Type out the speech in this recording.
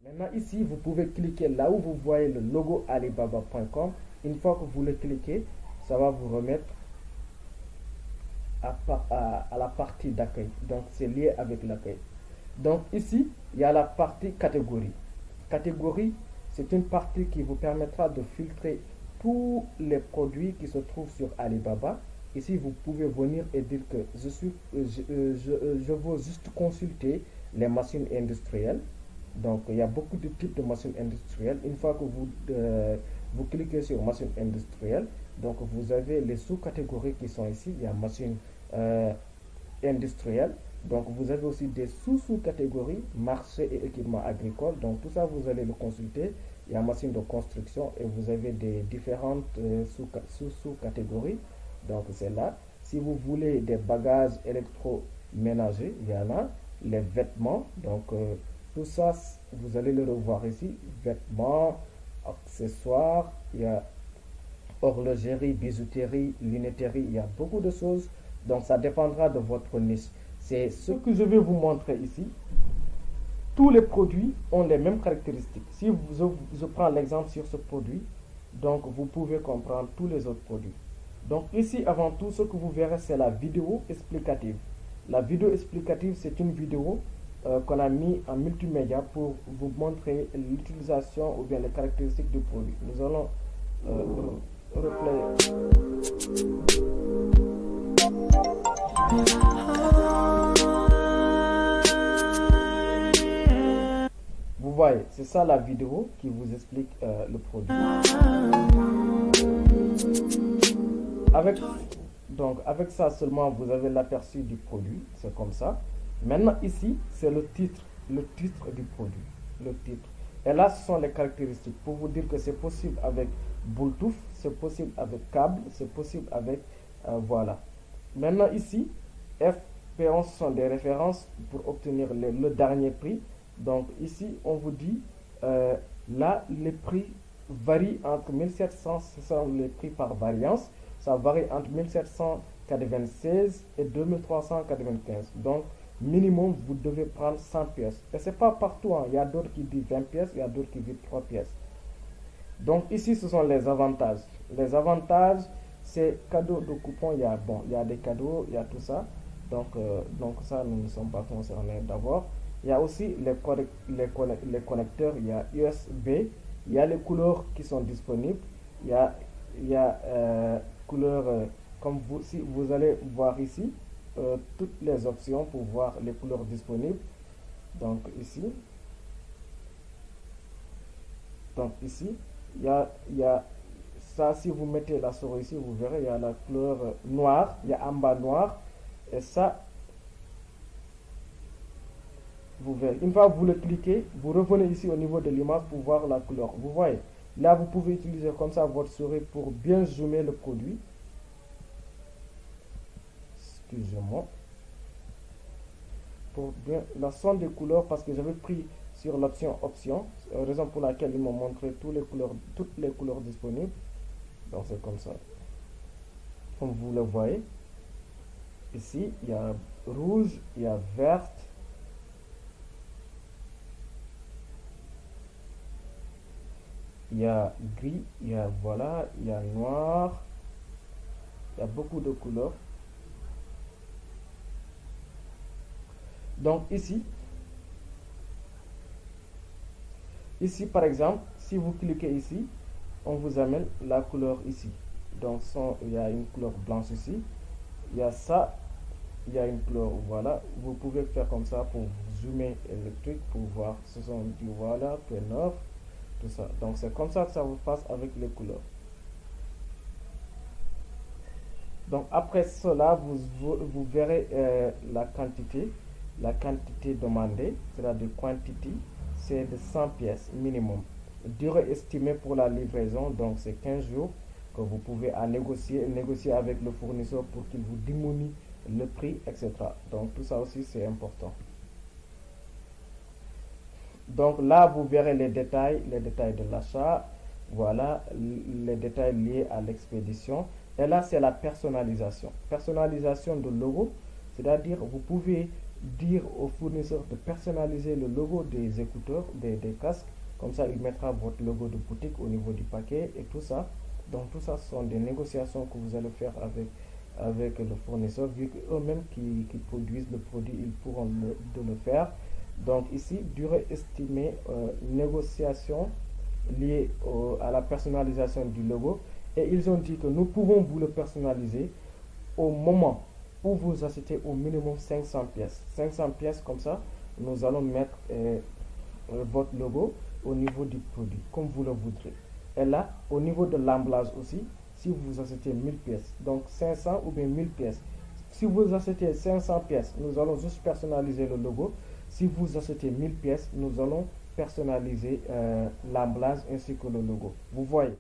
Maintenant ici, vous pouvez cliquer là où vous voyez le logo alibaba.com. Une fois que vous le cliquez, ça va vous remettre à la partie d'accueil. Donc c'est lié avec l'accueil. Donc ici, il y a la partie catégorie. Catégorie, c'est une partie qui vous permettra de filtrer tous les produits qui se trouvent sur Alibaba. Ici, vous pouvez venir et dire que je veux juste consulter les machines industrielles. Donc, il y a beaucoup de types de machines industrielles. Une fois que vous cliquez sur machine industrielle, donc vous avez les sous-catégories qui sont ici. Il y a machines euh, industrielles. Donc, vous avez aussi des sous-sous-catégories, marché et équipements agricoles. Donc, tout ça, vous allez le consulter. Il y a machine de construction et vous avez des différentes sous-catégories. Donc, c'est là. Si vous voulez des bagages électroménagers, il y en a. Les vêtements, donc tout ça, vous allez le revoir ici. Vêtements, accessoires, il y a horlogerie, bijouterie, lunetterie, il y a beaucoup de choses. Donc, ça dépendra de votre niche. C'est ce que je vais vous montrer ici. Tous les produits ont les mêmes caractéristiques. Si je prends l'exemple sur ce produit, donc vous pouvez comprendre tous les autres produits. Donc ici, avant tout, ce que vous verrez, c'est la vidéo explicative. La vidéo explicative, c'est une vidéo qu'on a mis en multimédia pour vous montrer l'utilisation ou bien les caractéristiques du produit. Nous allons replay. Vous voyez, c'est ça la vidéo qui vous explique le produit. Avec ça seulement, vous avez l'aperçu du produit. C'est comme ça. Maintenant, ici, c'est le titre du produit. Le titre. Et là, ce sont les caractéristiques. Pour vous dire que c'est possible avec Bluetooth, c'est possible avec câble, c'est possible avec... voilà. Maintenant, ici, FP11 sont des références pour obtenir le dernier prix. Donc, ici, on vous dit, là, les prix varient entre 1700, ce sont les prix par variance. Ça varie entre 1796 et 2395. Donc, minimum, vous devez prendre 100 pièces. Et ce n'est pas partout. Hein. Il y a d'autres qui disent 20 pièces, il y a d'autres qui disent 3 pièces. Donc, ici, ce sont les avantages. Les avantages, c'est cadeaux de coupons. Il y a des cadeaux, il y a tout ça. Donc ça, nous ne sommes pas concernés d'abord. Il y a aussi les connecteurs. Il y a USB. Il y a les couleurs qui sont disponibles. Il y a couleurs, comme si vous allez voir ici, toutes les options pour voir les couleurs disponibles. Donc ici, il y a ça. Si vous mettez la souris ici, vous verrez, il y a la couleur noire, il y a en bas noir, et ça, vous verrez. Une fois que vous le cliquez, vous revenez ici au niveau de l'image pour voir la couleur. Vous voyez, là, vous pouvez utiliser comme ça votre souris pour bien zoomer le produit. Excusez-moi. Pour bien la somme des couleurs, parce que j'avais pris sur l'option option, raison pour laquelle ils m'ont montré toutes les couleurs disponibles. Donc c'est comme ça. Comme vous le voyez, ici, il y a rouge, il y a verte, il y a gris, il y a voilà, il y a noir, il y a beaucoup de couleurs. Donc ici par exemple, si vous cliquez ici, on vous amène la couleur ici. Donc il y a une couleur blanche ici, il y a ça, il y a une couleur, voilà. Vous pouvez faire comme ça pour zoomer le truc pour voir. Ce sont du voilà, P9, tout ça. Donc c'est comme ça que ça vous passe avec les couleurs. Donc après cela, vous verrez la quantité demandée, c'est-à-dire quantity, c'est de 100 pièces minimum. Durée estimée pour la livraison, donc c'est 15 jours que vous pouvez négocier avec le fournisseur pour qu'il vous diminue le prix, etc. Donc tout ça aussi c'est important. Donc là vous verrez les détails de l'achat, voilà, les détails liés à l'expédition. Et là c'est la personnalisation de logo, c'est-à-dire vous pouvez dire au fournisseur de personnaliser le logo des écouteurs, des casques. Comme ça, il mettra votre logo de boutique au niveau du paquet et tout ça. Donc tout ça, ce sont des négociations que vous allez faire avec le fournisseur, vu qu'eux-mêmes qui produisent le produit, ils pourront de le faire. Donc ici, durée estimée, négociation liée à la personnalisation du logo. Et ils ont dit que nous pouvons vous le personnaliser au moment où vous achetez au minimum 500 pièces. 500 pièces comme ça, nous allons mettre votre logo au niveau du produit, comme vous le voudrez. Et là, au niveau de l'emballage aussi, si vous achetez 1000 pièces, donc 500 ou bien 1000 pièces. Si vous achetez 500 pièces, nous allons juste personnaliser le logo. Si vous achetez 1000 pièces, nous allons personnaliser l'emballage ainsi que le logo. Vous voyez.